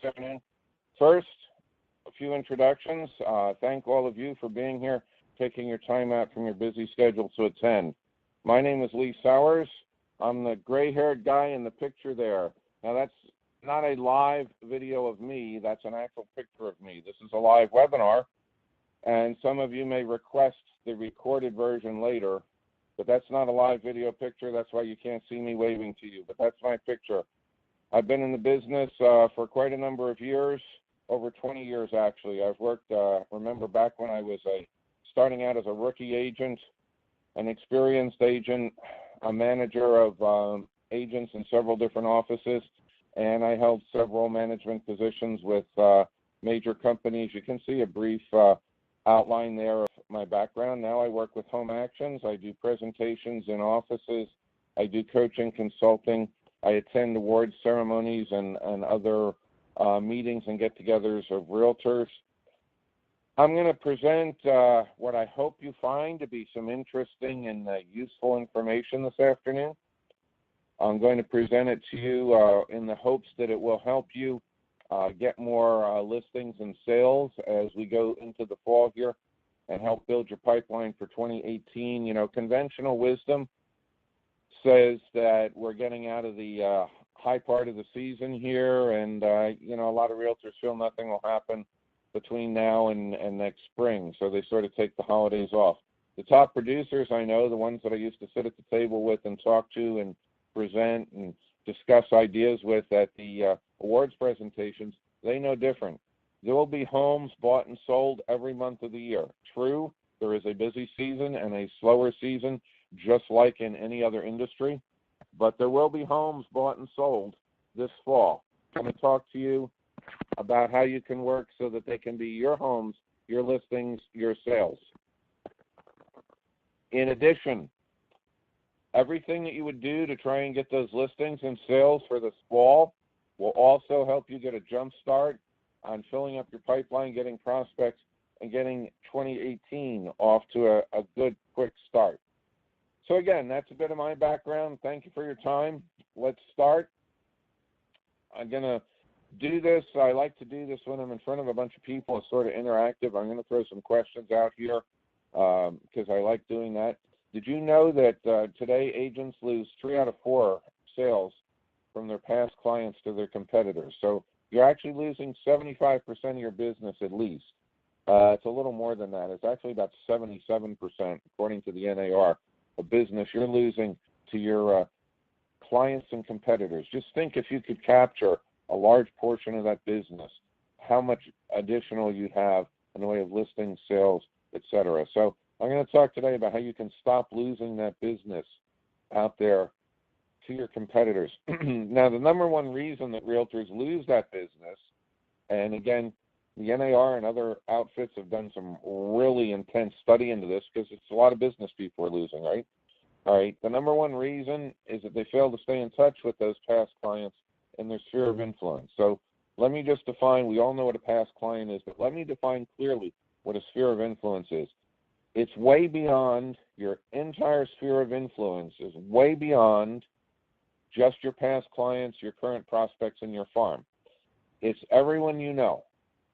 afternoon. First, a few introductions. Thank all of you for being here, taking your time out from your busy schedule to attend. My name is Lee Sowers. I'm the gray-haired guy in the picture there. Now, that's not a live video of me. That's an actual picture of me. This is a live webinar, and some of you may request the recorded version later, but that's not a live video picture. That's why you can't see me waving to you, but that's my picture. I've been in the business for quite a number of years, over 20 years actually. I've worked, remember back when I was starting out as a rookie agent, an experienced agent, a manager of agents in several different offices, and I held several management positions with major companies. You can see a brief outline there of my background. Now I work with home actions. I do presentations in offices. I do coaching, consulting. I attend awards ceremonies and other meetings and get-togethers of realtors. I'm going to present what I hope you find to be some interesting and useful information this afternoon. I'm going to present it to you in the hopes that it will help you get more listings and sales as we go into the fall here and help build your pipeline for 2018. You know, conventional wisdom says that we're getting out of the high part of the season here, and you know, a lot of realtors feel nothing will happen between now and next spring, so they sort of take the holidays off. The top producers I know, the ones that I used to sit at the table with and talk to and present and discuss ideas with at the awards presentations, they know different. There will be homes bought and sold every month of the year. True, there is a busy season and a slower season, just like in any other industry, but there will be homes bought and sold this fall. I'm going to talk to you about how you can work so that they can be your homes, your listings, your sales. In addition, everything that you would do to try and get those listings and sales for this fall will also help you get a jump start on filling up your pipeline, getting prospects, and getting 2018 off to a good, quick start. So again, that's a bit of my background. Thank you for your time. Let's start. I'm going to do this. I like to do this when I'm in front of a bunch of people. It's sort of interactive. I'm going to throw some questions out here because I like doing that. Did you know that today agents lose 3 out of 4 sales from their past clients to their competitors? So you're actually losing 75% of your business at least. It's a little more than that. It's actually about 77%, according to the NAR, of business you're losing to your clients and competitors. Just think if you could capture a large portion of that business, how much additional you'd have in the way of listings, sales, etc. So I'm going to talk today about how you can stop losing that business out there to your competitors. Now, the number one reason that realtors lose that business, and again, the NAR and other outfits have done some really intense study into this because it's a lot of business people are losing, right? All right, the number one reason is that they fail to stay in touch with those past clients in their sphere of influence. So let me just define, we all know what a past client is, but let me define clearly what a sphere of influence is. It's way beyond your entire sphere of influence, is way beyond just your past clients, your current prospects, and your farm. It's everyone you know.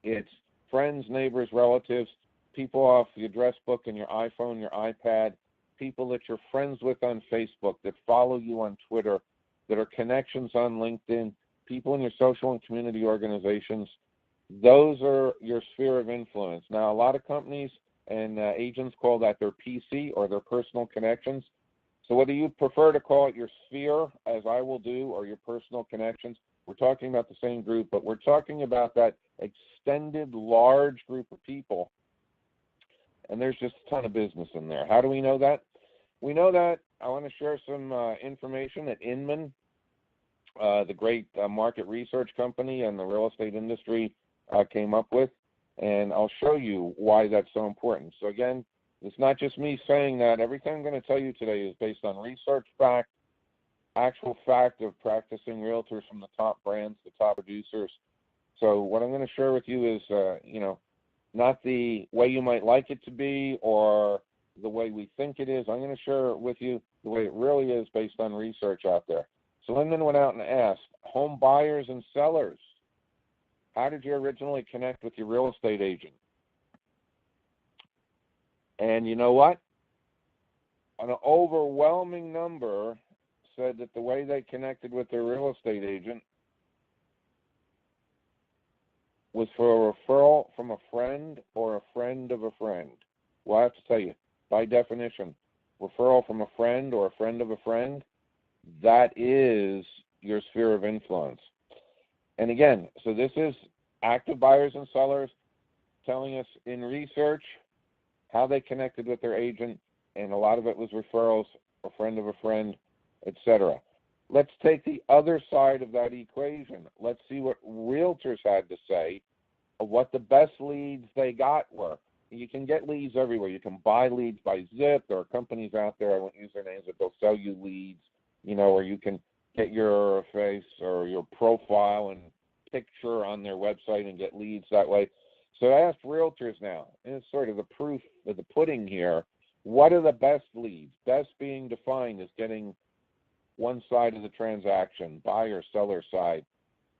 It's friends, neighbors, relatives, people off the address book in your iPhone, your iPad, people that you're friends with on Facebook, that follow you on Twitter, that are connections on LinkedIn, people in your social and community organizations. Those are your sphere of influence. Now, a lot of companies and agents call that their PC or their personal connections. So whether you prefer to call it your sphere, as I will do, or your personal connections, we're talking about the same group, but we're talking about that extended large group of people, and there's just a ton of business in there. How do we know that? We know that, I want to share some information that Inman, the great market research company and the real estate industry came up with, and I'll show you why that's so important. So again, it's not just me saying that. Everything I'm going to tell you today is based on research fact, actual fact of practicing realtors from the top brands, the top producers. So what I'm going to share with you is, you know, not the way you might like it to be or the way we think it is. I'm going to share it with you the way it really is based on research out there. So Lyndon went out and asked home buyers and sellers, How did you originally connect with your real estate agent? And you know what? An overwhelming number said that the way they connected with their real estate agent was for a referral from a friend or a friend of a friend. Well, I have to tell you, by definition, referral from a friend or a friend of a friend, that is your sphere of influence. And again, so this is active buyers and sellers telling us in research how they connected with their agent, and a lot of it was referrals, a friend of a friend, etc. Let's take the other side of that equation. Let's see what realtors had to say of what the best leads they got were. You can get leads everywhere. You can buy leads by Zip. There are companies out there, I won't use their names, but they'll sell you leads, or you can get your face or your profile and picture on their website and get leads that way. So I asked realtors now, and it's sort of the proof of the pudding here, what are the best leads? Best being defined as getting one side of the transaction, buyer, seller side.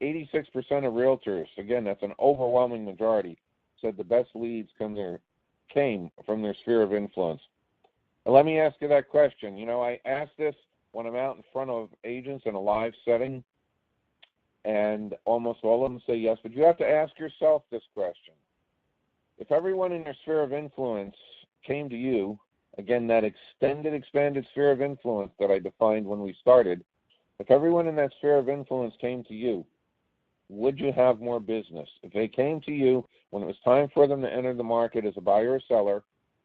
86% of realtors, again, that's an overwhelming majority, said the best leads came from their sphere of influence. Now, let me ask you that question. I ask this when I'm out in front of agents in a live setting, and almost all of them say yes, but you have to ask yourself this question. If everyone in your sphere of influence came to you, again, that expanded sphere of influence that I defined when we started, if everyone in that sphere of influence came to you, would you have more business? If they came to you when it was time for them to enter the market as a buyer or seller,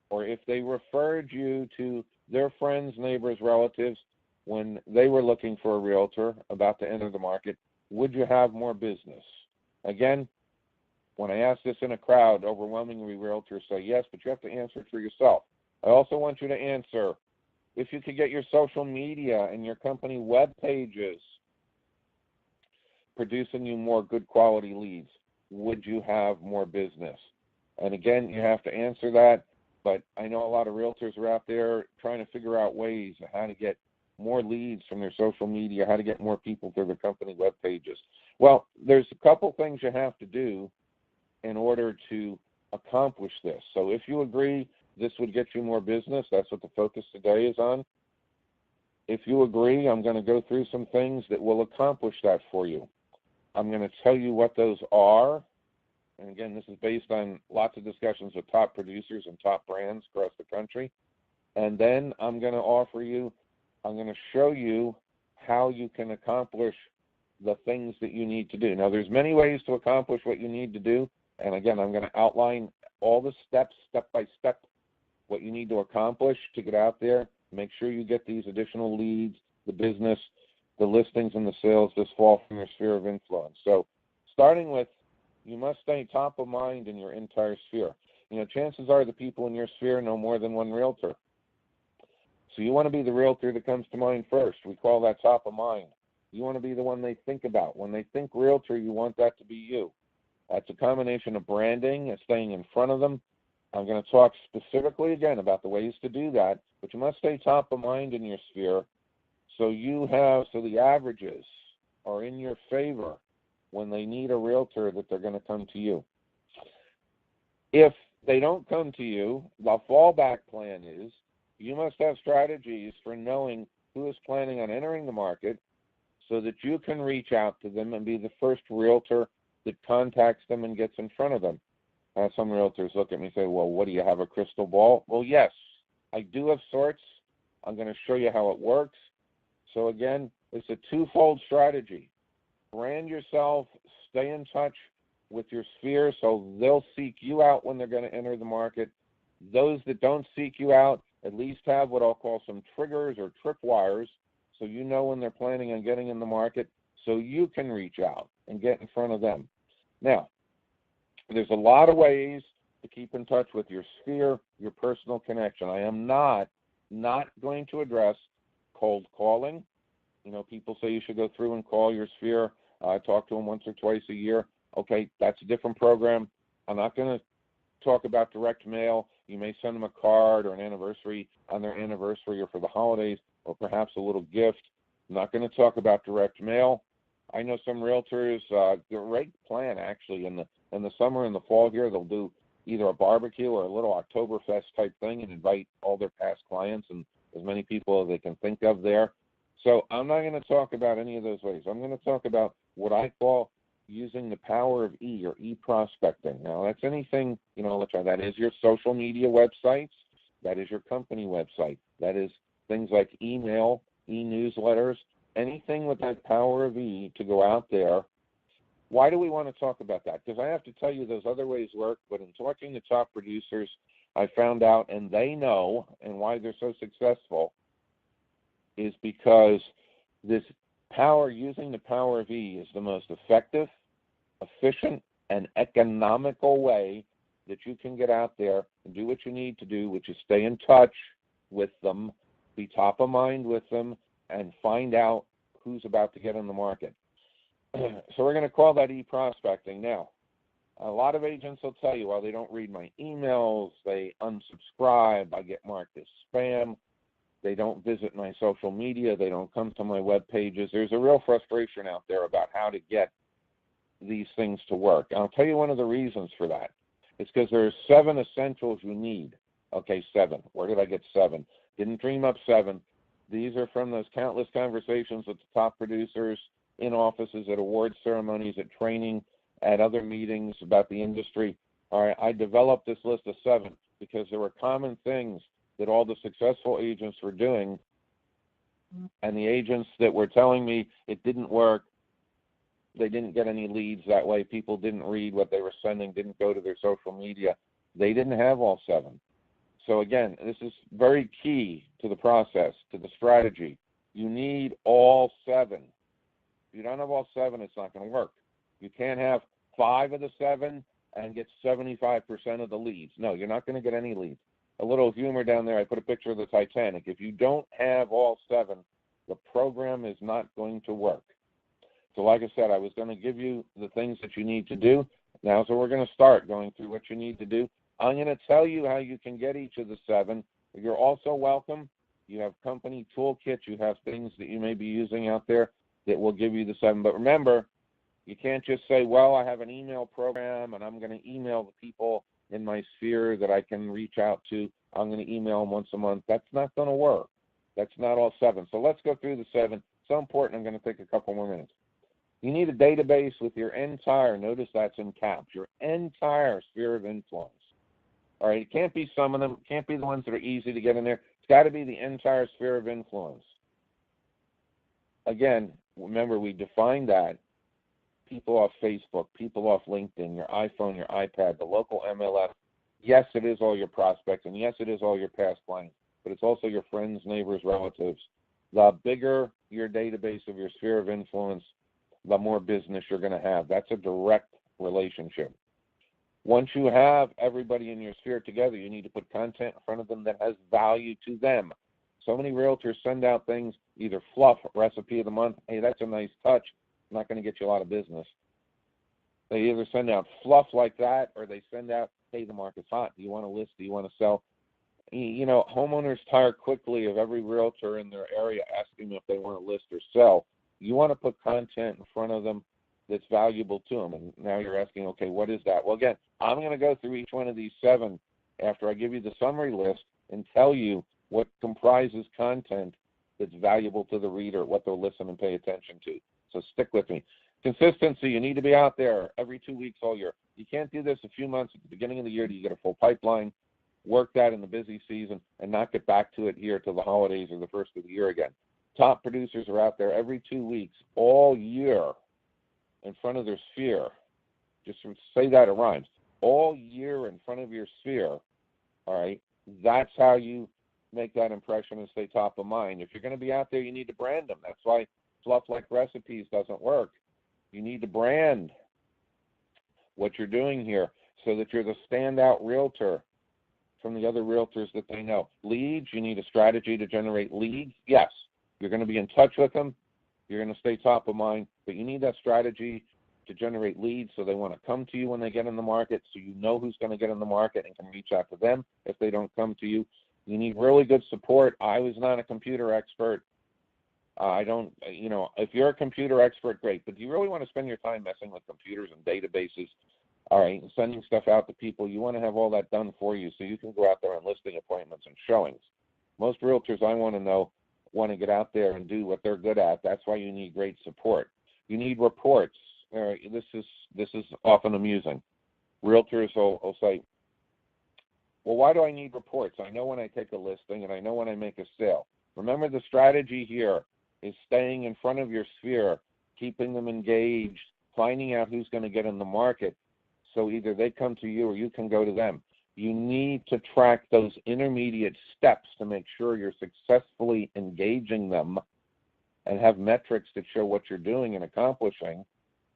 or if they referred you to their friends, neighbors, relatives when they were looking for a realtor about to enter the market, would you have more business? Again, when I ask this in a crowd, overwhelmingly realtors say yes, but you have to answer it for yourself. I also want you to answer, if you could get your social media and your company web pages producing you more good quality leads, would you have more business? And again, you have to answer that, but I know a lot of realtors are out there trying to figure out ways of how to get more leads from their social media, how to get more people to their company web pages. Well, there's a couple things you have to do in order to accomplish this. So if you agree this would get you more business, that's what the focus today is on. If you agree, I'm going to go through some things that will accomplish that for you. I'm going to tell you what those are. And again, this is based on lots of discussions with top producers and top brands across the country. And then I'm going to show you how you can accomplish the things that you need to do. Now, there's many ways to accomplish what you need to do. And again, I'm going to outline all the steps, step by step, what you need to accomplish to get out there. Make sure you get these additional leads, the business, the listings, and the sales this fall from your sphere of influence. So starting with, you must stay top of mind in your entire sphere. Chances are the people in your sphere know more than one realtor. So you want to be the realtor that comes to mind first. We call that top of mind. You want to be the one they think about. When they think realtor, you want that to be you. That's a combination of branding and staying in front of them. I'm going to talk specifically again about the ways to do that, but you must stay top of mind in your sphere so the averages are in your favor when they need a realtor that they're going to come to you. If they don't come to you, the fallback plan is you must have strategies for knowing who is planning on entering the market so that you can reach out to them and be the first realtor that contacts them and gets in front of them. Some realtors look at me and say, well, what do you have, a crystal ball? Well, yes, I do of sorts. I'm going to show you how it works. So again, it's a twofold strategy. Brand yourself, stay in touch with your sphere so they'll seek you out when they're going to enter the market. Those that don't seek you out at least have what I'll call some triggers or tripwires so you know when they're planning on getting in the market so you can reach out and get in front of them. Now, there's a lot of ways to keep in touch with your sphere, your personal connection. I am not going to address cold calling. People say you should go through and call your sphere. I talk to them once or twice a year. Okay, that's a different program. I'm not going to talk about direct mail. You may send them a card or an anniversary on their anniversary or for the holidays or perhaps a little gift. I'm not going to talk about direct mail. I know some realtors, great plan actually, in the summer and the fall here, they'll do either a barbecue or a little Oktoberfest type thing and invite all their past clients and as many people as they can think of there. So I'm not going to talk about any of those ways. I'm going to talk about what I call using the power of E, or e-prospecting. Now, that's anything, that is your social media websites, that is your company website, that is things like email, e-newsletters, anything with that power of E to go out there. Why do we want to talk about that? Because I have to tell you those other ways work, but in talking to top producers, I found out, and they know, and why they're so successful, is because this power, using the power of E, is the most effective, efficient, and economical way that you can get out there and do what you need to do, which is stay in touch with them, be top of mind with them, and find out who's about to get on the market. So we're going to call that e-prospecting. Now, a lot of agents will tell you, well, they don't read my emails, they unsubscribe, I get marked as spam, they don't visit my social media, they don't come to my web pages. There's a real frustration out there about how to get these things to work. And I'll tell you one of the reasons for that. It's because there's 7 essentials you need. Okay, 7. Where did I get 7? Didn't dream up 7. These are from those countless conversations with the top producers in offices, at award ceremonies, at training, at other meetings about the industry. All right, I developed this list of 7 because there were common things that all the successful agents were doing, and the agents that were telling me it didn't work, they didn't get any leads that way, people didn't read what they were sending, didn't go to their social media, they didn't have all 7. So again, this is very key to the process, to the strategy. You need all 7. If you don't have all 7, it's not going to work. You can't have 5 of the 7 and get 75% of the leads. No, you're not going to get any leads. A little humor down there, I put a picture of the Titanic. If you don't have all 7, the program is not going to work. So like I said, I was going to give you the things that you need to do. Now, so we're going to start going through what you need to do. I'm going to tell you how you can get each of the 7. You're also welcome. You have company toolkits. You have things that you may be using out there that will give you the 7. But remember, you can't just say, well, I have an email program and I'm going to email the people in my sphere that I can reach out to. I'm going to email them once a month. That's not going to work. That's not all 7. So let's go through the 7. So important, I'm going to take a couple more minutes. You need a database with your entire, notice that's in caps, your entire sphere of influence. All right, it can't be some of them. It can't be the ones that are easy to get in there. It's got to be the entire sphere of influence. Again, remember, we defined that. People off Facebook, people off LinkedIn, your iPhone, your iPad, the local MLS. Yes, it is all your prospects, and yes, it is all your past clients, but it's also your friends, neighbors, relatives. The bigger your database of your sphere of influence, the more business you're going to have. That's a direct relationship. Once you have everybody in your sphere together, you need to put content in front of them that has value to them. So many realtors send out things, either fluff, recipe of the month. Hey, that's a nice touch. Not going to get you a lot of business. They either send out fluff like that, or they send out, hey, the market's hot. Do you want to list? Do you want to sell? You know, homeowners tire quickly of every realtor in their area asking them if they want to list or sell. You want to put content in front of them that's valuable to them. And now you're asking, okay, what is that? Well, again, I'm going to go through each one of these 7 after I give you the summary list and tell you what comprises content that's valuable to the reader, what they'll listen and pay attention to. So stick with me. Consistency, you need to be out there every 2 weeks all year. You can't do this a few months at the beginning of the year till you get a full pipeline, work that in the busy season, and not get back to it here till the holidays or the first of the year again. Top producers are out there every 2 weeks all year in front of their sphere. Just say that, it rhymes. All year in front of your sphere, all right? That's how you make that impression and stay top of mind. If you're going to be out there, you need to brand them. That's why fluff like recipes doesn't work. You need to brand what you're doing here so that you're the standout realtor from the other realtors that they know. Leads, you need a strategy to generate leads. Yes, you're going to be in touch with them. You're going to stay top of mind, but you need that strategy to generate leads so they want to come to you when they get in the market, so you know who's going to get in the market and can reach out to them if they don't come to you. You need really good support. I was not a computer expert. I don't, if you're a computer expert, great. But do you really want to spend your time messing with computers and databases, all right, and sending stuff out to people? You want to have all that done for you so you can go out there on listing appointments and showings. Most realtors I want to know want to get out there and do what they're good at. That's why you need great support. You need reports. This is often amusing. Realtors will say, well, why do I need reports? I know when I take a listing and I know when I make a sale. Remember, the strategy here is staying in front of your sphere, keeping them engaged, finding out who's going to get in the market, so either they come to you or you can go to them. You need to track those intermediate steps to make sure you're successfully engaging them and have metrics that show what you're doing and accomplishing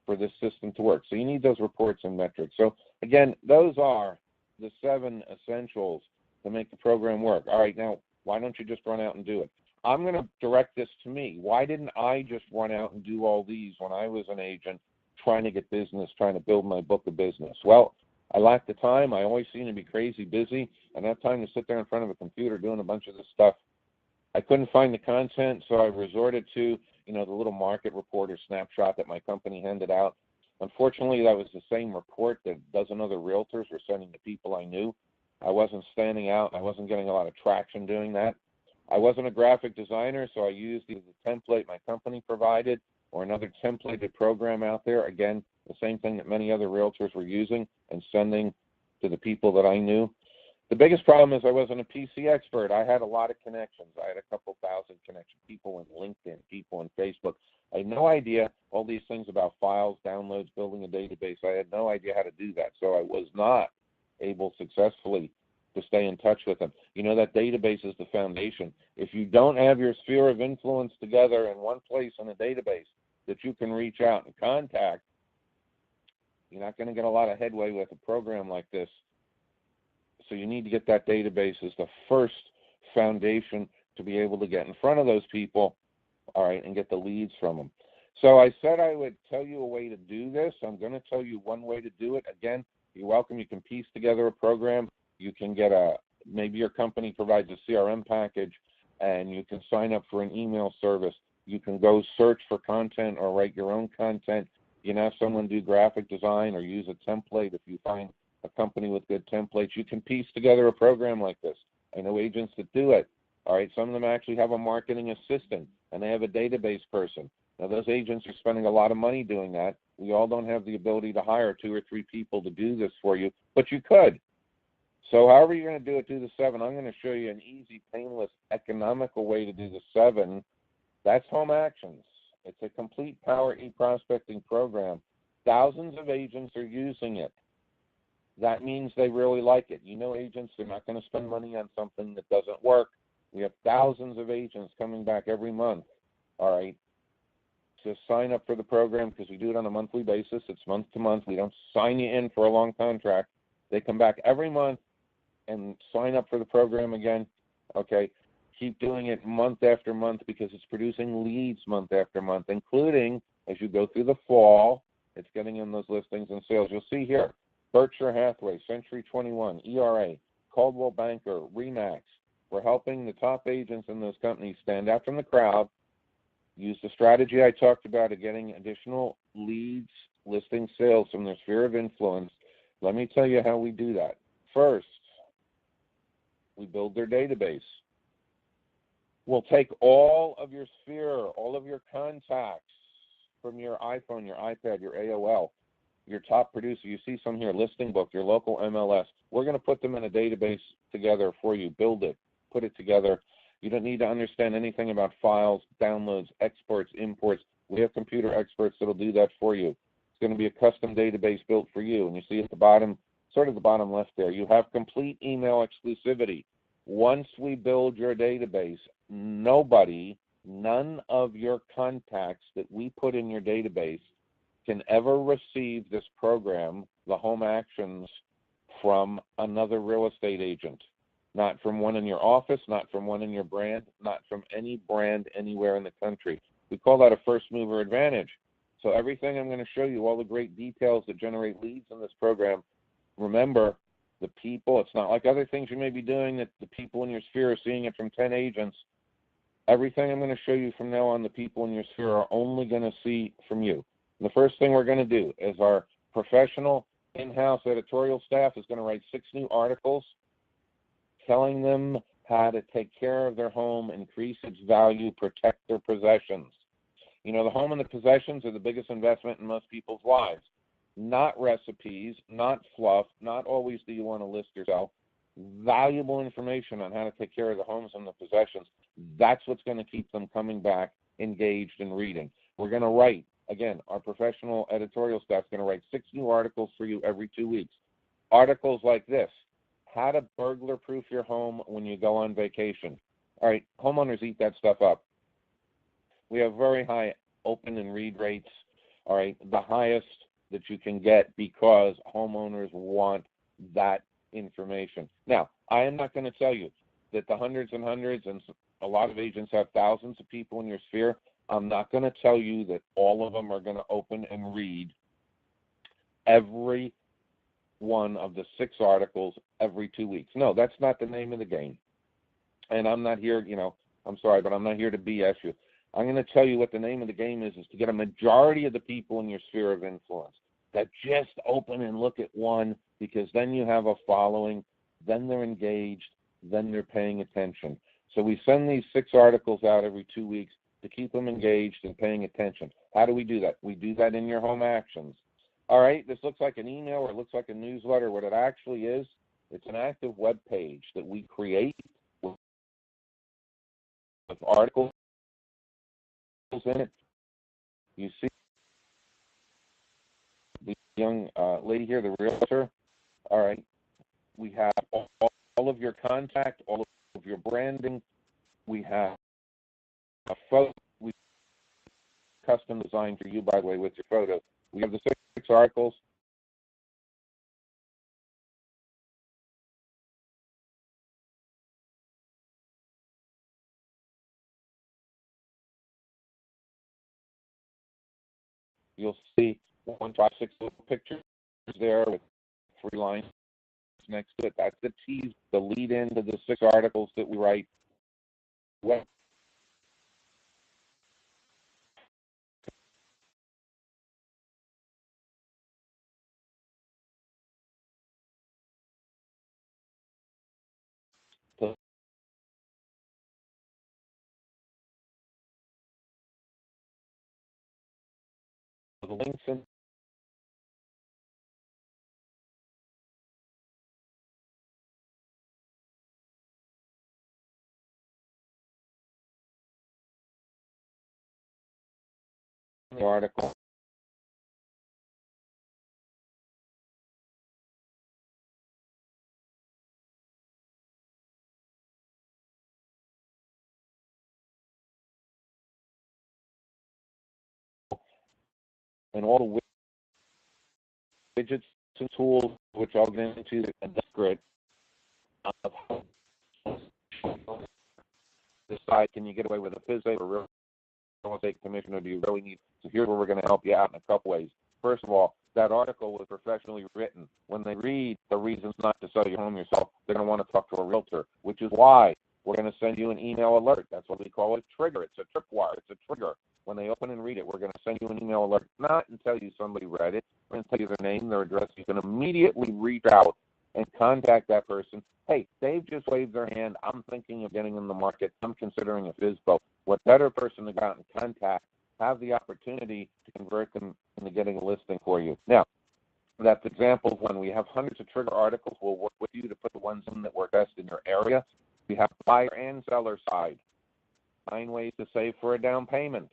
for this system to work. So you need those reports and metrics. So again, those are the 7 essentials to make the program work. All right, now, why don't you just run out and do it? I'm going to direct this to me. Why didn't I just run out and do all these when I was an agent trying to get business, trying to build my book of business? Well, I lacked the time. I always seem to be crazy busy, and I have time to sit there in front of a computer doing a bunch of this stuff. I couldn't find the content, so I resorted to, the little market report or snapshot that my company handed out. Unfortunately, that was the same report that a dozen other realtors were sending to people I knew. I wasn't standing out. I wasn't getting a lot of traction doing that. I wasn't a graphic designer, so I used either the template my company provided or another templated program out there. Again, the same thing that many other realtors were using and sending to the people that I knew. The biggest problem is I wasn't a PC expert. I had a lot of connections. I had a couple thousand connections, people in LinkedIn, people in Facebook. I had no idea all these things about files, downloads, building a database. I had no idea how to do that, so I was not able successfully to stay in touch with them. That database is the foundation. If you don't have your sphere of influence together in one place in a database that you can reach out and contact, you're not going to get a lot of headway with a program like this. So you need to get that database as the first foundation to be able to get in front of those people, all right, and get the leads from them. So I said I would tell you a way to do this. I'm going to tell you one way to do it. Again, you're welcome. You can piece together a program. You can get maybe your company provides a CRM package, and you can sign up for an email service. You can go search for content or write your own content. You can have someone do graphic design or use a template. If you find a company with good templates, you can piece together a program like this. I know agents that do it. All right, some of them actually have a marketing assistant, and they have a database person. Now, those agents are spending a lot of money doing that. We all don't have the ability to hire 2 or 3 people to do this for you, but you could. So however you're going to do the 7, I'm going to show you an easy, painless, economical way to do the 7. That's Home Actions. It's a complete power e-prospecting program. Thousands of agents are using it. That means they really like it. Agents, they're not going to spend money on something that doesn't work. We have thousands of agents coming back every month, all right, to sign up for the program, because we do it on a monthly basis. It's month to month. We don't sign you in for a long contract. They come back every month and sign up for the program again, okay? Keep doing it month after month, because it's producing leads month after month, including as you go through the fall, it's getting in those listings and sales. You'll see here, Berkshire Hathaway, Century 21, ERA, Coldwell Banker, RE/MAX. We're helping the top agents in those companies stand out from the crowd, use the strategy I talked about of getting additional leads, listing, sales from their sphere of influence. Let me tell you how we do that. First, we build their database. We'll take all of your sphere, all of your contacts from your iPhone, your iPad, your AOL, your top producer. You see some here, listing book, your local MLS. We're going to put them in a database together for you. Build it, put it together. You don't need to understand anything about files, downloads, exports, imports. We have computer experts that'll do that for you. It's going to be a custom database built for you. And you see at the bottom, sort of the bottom left there, you have complete email exclusivity. Once we build your database, none of your contacts that we put in your database can ever receive this program, the Home Actions, from another real estate agent. Not from one in your office, not from one in your brand, not from any brand anywhere in the country. We call that a first mover advantage. So everything I'm going to show you, all the great details that generate leads in this program, remember, the people, it's not like other things you may be doing that the people in your sphere are seeing it from 10 agents. Everything I'm going to show you from now on, the people in your sphere are only going to see from you. And the first thing we're going to do is our professional in-house editorial staff is going to write 6 new articles telling them how to take care of their home, increase its value, protect their possessions. You know, the home and the possessions are the biggest investment in most people's lives. Not recipes, not fluff, not always do you want to list yourself. Valuable information on how to take care of the homes and the possessions. That's what's going to keep them coming back, engaged in reading. We're going to write, again, our professional editorial staff is going to write 6 new articles for you every 2 weeks. Articles like this: how to burglar-proof your home when you go on vacation. All right, homeowners eat that stuff up. We have very high open and read rates, all right, the highest that you can get because homeowners want that information. Now, I am not going to tell you that the hundreds and hundreds, and a lot of agents have thousands of people in your sphere. I'm not going to tell you that all of them are going to open and read every one of the 6 articles every 2 weeks. No, that's not the name of the game. And I'm not here, you know, I'm sorry, but I'm not here to BS you. I'm going to tell you what the name of the game is to get a majority of the people in your sphere of influence that just open and look at one, because then you have a following, then they're engaged, then they're paying attention. So we send these 6 articles out every 2 weeks to keep them engaged and paying attention. How do we do that? We do that in your home actions. All right, this looks like an email or it looks like a newsletter. What it actually is, it's an active web page that we create with articles in it. You see the young lady here, the realtor. All right, we have all of your contact, all of your branding. We have a photo we custom designed for you, by the way, with your photo. We have the 6 articles. You'll see 1, 5, 6 little pictures there with 3 lines next to it. That's the tease, the lead into the 6 articles that we write. Well, the links in the article and all the widgets and tools, which I'll get into in the script, of how to decide, can you get away with a phys or real estate commission, or do you really need? So here's where we're going to help you out in a couple ways. First of all, that article was professionally written. When they read the reasons not to sell your home yourself, they're going to want to talk to a realtor, which is why we're going to send you an email alert. That's what we call a trigger. It's a tripwire. It's a trigger. When they open and read it, we're going to send you an email alert, not until you somebody read it. We're going to tell you their name, their address. You can immediately reach out and contact that person. Hey, they've just waved their hand. I'm thinking of getting in the market. I'm considering a FISBO. What better person to go out and contact, have the opportunity to convert them into getting a listing for you. Now, that's example one. We have hundreds of trigger articles. We'll work with you to put the ones in that work best in your area. We have buyer and seller side. 9 ways to save for a down payment.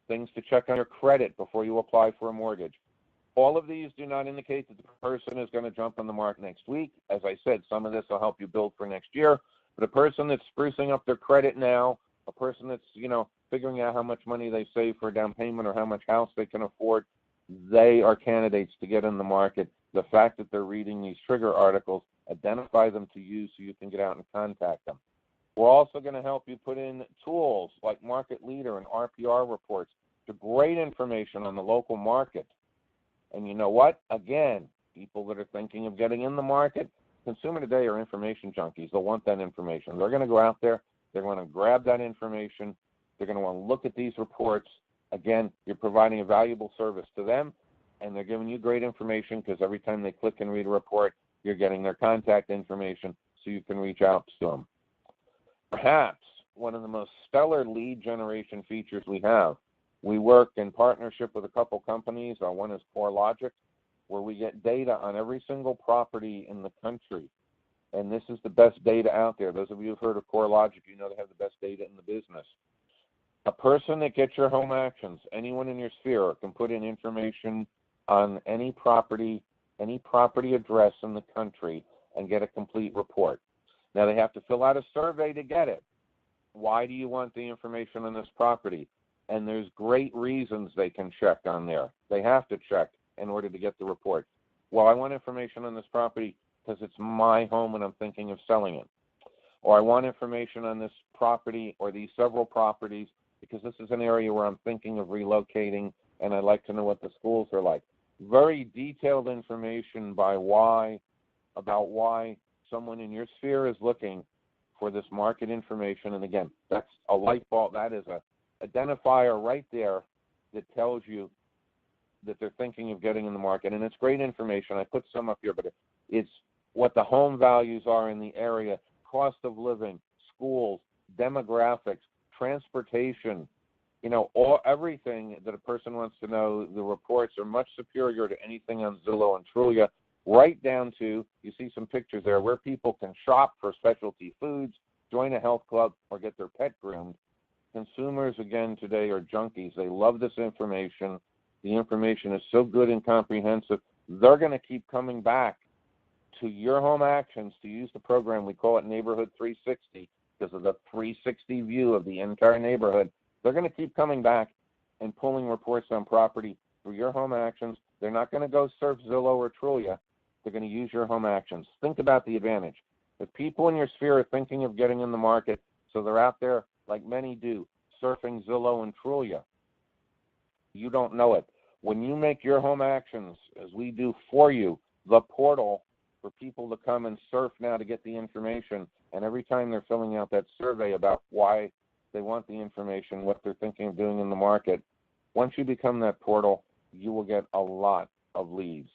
Things to check on your credit before you apply for a mortgage. All of these do not indicate that the person is going to jump on the market next week. As I said, some of this will help you build for next year. But a person that's sprucing up their credit now, a person that's, figuring out how much money they save for a down payment or how much house they can afford, they are candidates to get in the market. The fact that they're reading these trigger articles, identify them to you so you can get out and contact them. We're also going to help you put in tools like Market Leader and RPR reports to great information on the local market. And you know what? Again, people that are thinking of getting in the market, consumer today are information junkies. They'll want that information. They're going to go out there. They're going to grab that information. They're going to want to look at these reports. Again, you're providing a valuable service to them, and they're giving you great information because every time they click and read a report, you're getting their contact information so you can reach out to them. Perhaps one of the most stellar lead generation features we have, we work in partnership with a couple companies. One is CoreLogic, where we get data on every single property in the country. And this is the best data out there. Those of you who've heard of CoreLogic, you know they have the best data in the business. A person that gets your home actions, anyone in your sphere, can put in information on any property address in the country and get a complete report. Now, they have to fill out a survey to get it. Why do you want the information on this property? And there's great reasons they can check on there. They have to check in order to get the report. Well, I want information on this property because it's my home and I'm thinking of selling it. Or I want information on this property or these several properties because this is an area where I'm thinking of relocating and I'd like to know what the schools are like. Very detailed information about why someone in your sphere is looking for this market information. And again, that's a light bulb. That is a identifier right there that tells you that they're thinking of getting in the market. And it's great information. I put some up here, but it's what the home values are in the area, cost of living, schools, demographics, transportation, everything that a person wants to know. The reports are much superior to anything on Zillow and Trulia, right down to, you see some pictures there, where people can shop for specialty foods, join a health club, or get their pet groomed. Consumers, again, today are junkies. They love this information. The information is so good and comprehensive. They're going to keep coming back to your home actions to use the program. We call it Neighborhood 360 because of the 360 view of the entire neighborhood. They're going to keep coming back and pulling reports on property through your home actions. They're not going to go surf Zillow or Trulia. They're going to use your home actions. Think about the advantage. If people in your sphere are thinking of getting in the market, so they're out there, like many do, surfing Zillow and Trulia, you don't know it. When you make your home actions, as we do for you, the portal for people to come and surf now to get the information, and every time they're filling out that survey about why they want the information, what they're thinking of doing in the market, once you become that portal, you will get a lot of leads.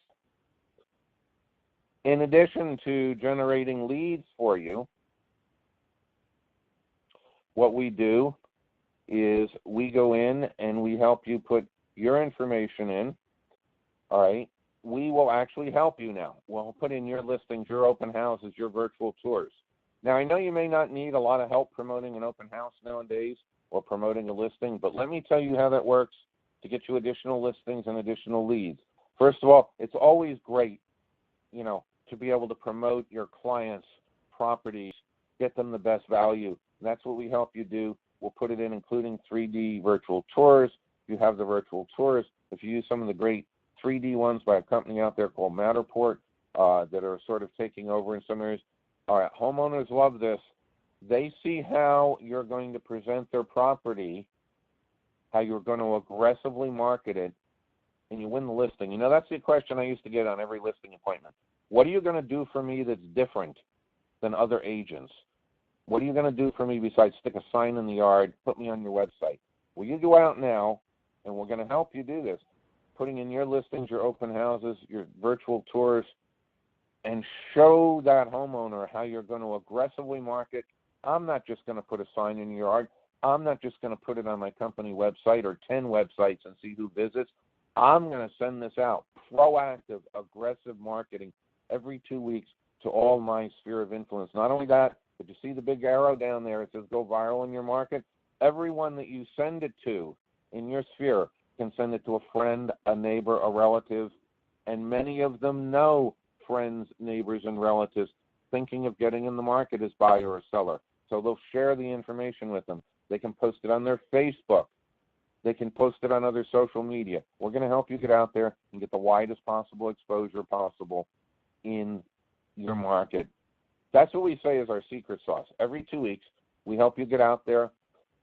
In addition to generating leads for you, what we do is we go in and we help you put your information in. All right. We will actually help you now. We'll put in your listings, your open houses, your virtual tours. Now, I know you may not need a lot of help promoting an open house nowadays or promoting a listing, but let me tell you how that works to get you additional listings and additional leads. First of all, it's always great, to be able to promote your clients' properties, get them the best value. That's what we help you do. We'll put it in including 3D virtual tours. You have the virtual tours. If you use some of the great 3D ones by a company out there called Matterport that are sort of taking over in some areas. All right, homeowners love this. They see how you're going to present their property, how you're going to aggressively market it, and you win the listing. That's the question I used to get on every listing appointment. What are you going to do for me that's different than other agents? What are you going to do for me besides stick a sign in the yard, put me on your website? Well, you go out now, and we're going to help you do this, putting in your listings, your open houses, your virtual tours, and show that homeowner how you're going to aggressively market. I'm not just going to put a sign in your yard. I'm not just going to put it on my company website or 10 websites and see who visits. I'm going to send this out, proactive, aggressive marketing every 2 weeks to all my sphere of influence. Not only that, but you see the big arrow down there, it says go viral in your market. Everyone that you send it to in your sphere can send it to a friend, a neighbor, a relative, and many of them know friends, neighbors, and relatives thinking of getting in the market as buyer or seller. So they'll share the information with them. They can post it on their Facebook. They can post it on other social media. We're going to help you get out there and get the widest possible exposure possible in your market. That's what we say is our secret sauce. Every 2 weeks, we help you get out there,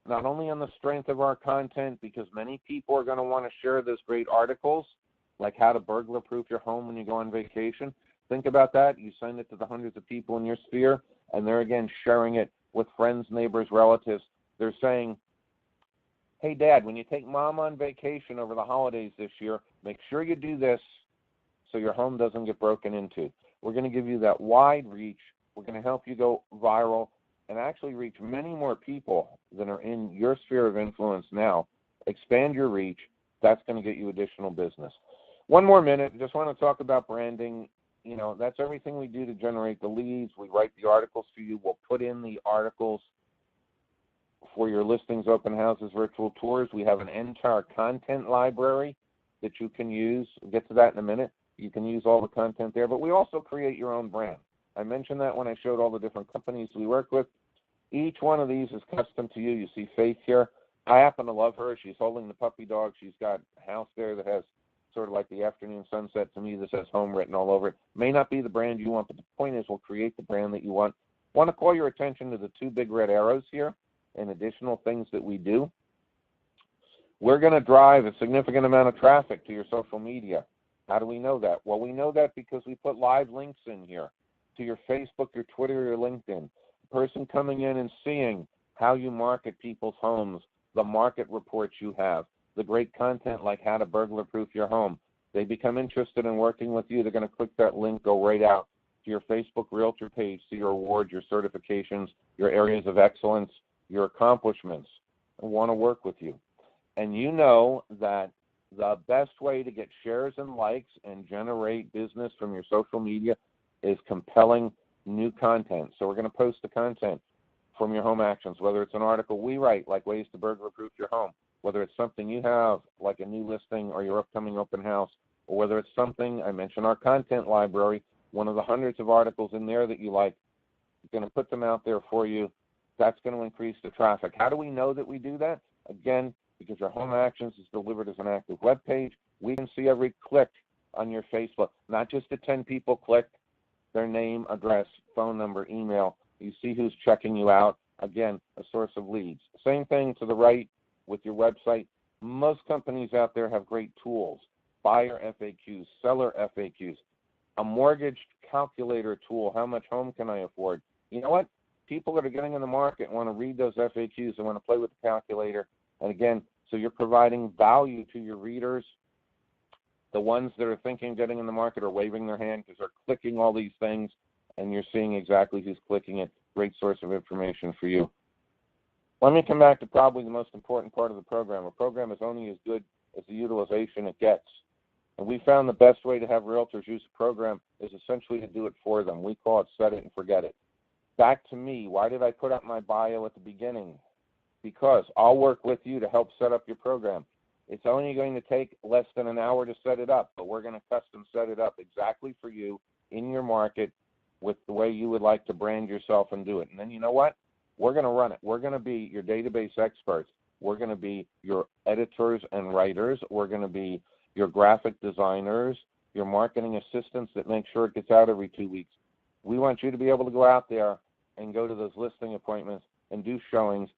not only on the strength of our content, because many people are going to want to share those great articles, like how to burglar-proof your home when you go on vacation. Think about that. You send it to the hundreds of people in your sphere, and they're, again, sharing it with friends, neighbors, relatives. They're saying, hey, Dad, when you take Mom on vacation over the holidays this year, make sure you do this so your home doesn't get broken into. We're going to give you that wide reach. We're going to help you go viral and actually reach many more people than are in your sphere of influence now. Expand your reach. That's going to get you additional business. One more minute. Just want to talk about branding. You know, that's everything we do to generate the leads. We write the articles for you. We'll put in the articles for your listings, open houses, virtual tours. We have an entire content library that you can use. We'll get to that in a minute. You can use all the content there, but we also create your own brand. I mentioned that when I showed all the different companies we work with. Each one of these is custom to you. You see Faith here. I happen to love her. She's holding the puppy dog. She's got a house there that has sort of like the afternoon sunset to me that says home written all over it. May not be the brand you want, but the point is we'll create the brand that you want. Want to call your attention to the two big red arrows here and additional things that we do. We're going to drive a significant amount of traffic to your social media. How do we know that? Well, we know that because we put live links in here to your Facebook, your Twitter, your LinkedIn. A person coming in and seeing how you market people's homes, the market reports you have, the great content like how to burglar-proof your home. They become interested in working with you. They're going to click that link, go right out to your Facebook Realtor page, see your awards, your certifications, your areas of excellence, your accomplishments, and want to work with you. And you know that the best way to get shares and likes and generate business from your social media is compelling new content. So we're going to post the content from your home actions, whether it's an article we write, like ways to burglar-proof your home, whether it's something you have, like a new listing or your upcoming open house, or whether it's something, I mentioned our content library, one of the hundreds of articles in there that you like. We're going to put them out there for you. That's going to increase the traffic. How do we know that we do that? Again, because your home actions is delivered as an active web page. We can see every click on your Facebook, not just the 10 people clicked, their name, address, phone number, email. You see who's checking you out. Again, a source of leads. Same thing to the right with your website. Most companies out there have great tools, buyer FAQs, seller FAQs, a mortgage calculator tool. How much home can I afford? You know what? People that are getting in the market want to read those FAQs. They want to play with the calculator. And again, so you're providing value to your readers. The ones that are thinking of getting in the market are waving their hand because they're clicking all these things, and you're seeing exactly who's clicking it. Great source of information for you. Let me come back to probably the most important part of the program. A program is only as good as the utilization it gets. And we found the best way to have realtors use a program is essentially to do it for them. We call it set it and forget it. Back to me, why did I put up my bio at the beginning? Because I'll work with you to help set up your program. It's only going to take less than an hour to set it up, but we're going to custom set it up exactly for you in your market with the way you would like to brand yourself and do it. And then you know what? We're going to run it. We're going to be your database experts. We're going to be your editors and writers. We're going to be your graphic designers, your marketing assistants that make sure it gets out every 2 weeks. We want you to be able to go out there and go to those listing appointments and do showings,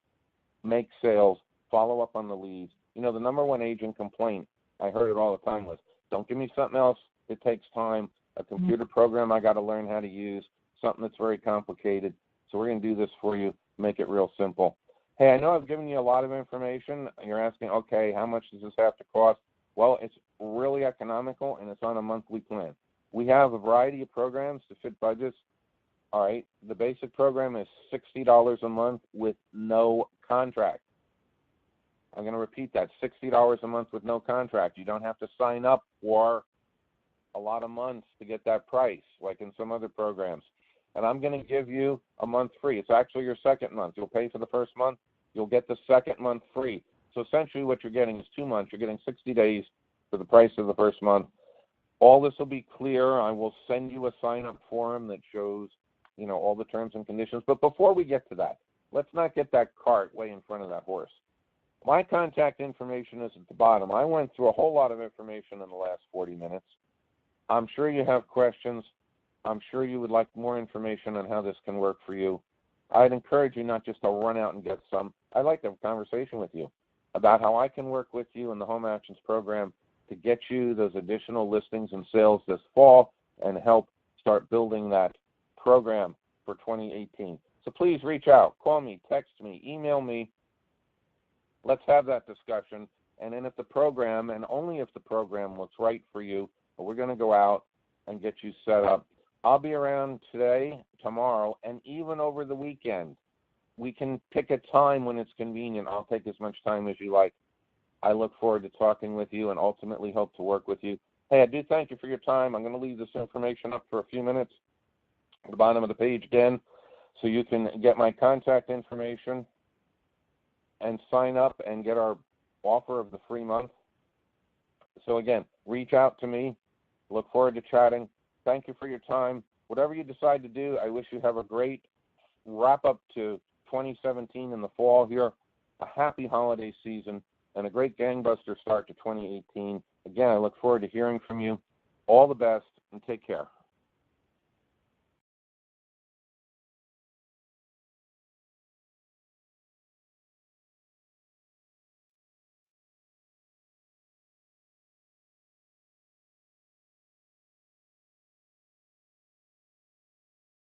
make sales, follow up on the leads. You know, the number one agent complaint, I heard it all the time, was, don't give me something else that takes time, a computer program I got to learn how to use, something that's very complicated. So we're going to do this for you, make it real simple. Hey, I know I've given you a lot of information. You're asking, okay, how much does this have to cost? Well, it's really economical, and it's on a monthly plan. We have a variety of programs to fit budgets. All right, the basic program is $60 a month with no contract. I'm going to repeat that, $60 a month with no contract. You don't have to sign up for a lot of months to get that price, like in some other programs. And I'm going to give you a month free. It's actually your second month. You'll pay for the first month. You'll get the second month free. So essentially what you're getting is 2 months. You're getting 60 days for the price of the first month. All this will be clear. I will send you a sign-up form that shows, you know, all the terms and conditions. But before we get to that, let's not get that cart way in front of that horse. My contact information is at the bottom. I went through a whole lot of information in the last 40 minutes. I'm sure you have questions. I'm sure you would like more information on how this can work for you. I'd encourage you not just to run out and get some. I'd like to have a conversation with you about how I can work with you in the Home Actions program to get you those additional listings and sales this fall and help start building that program for 2018. So please reach out, call me, text me, email me. Let's have that discussion. And then if the program, and only if the program looks right for you, we're going to go out and get you set up. I'll be around today, tomorrow, and even over the weekend. We can pick a time when it's convenient. I'll take as much time as you like. I look forward to talking with you and ultimately hope to work with you. Hey, I do thank you for your time. I'm going to leave this information up for a few minutes at the bottom of the page again, so you can get my contact information and sign up and get our offer of the free month. So again, reach out to me. Look forward to chatting. Thank you for your time. Whatever you decide to do, I wish you have a great wrap up to 2017 in the fall here, a happy holiday season, and a great gangbuster start to 2018. Again, I look forward to hearing from you. All the best, and take care.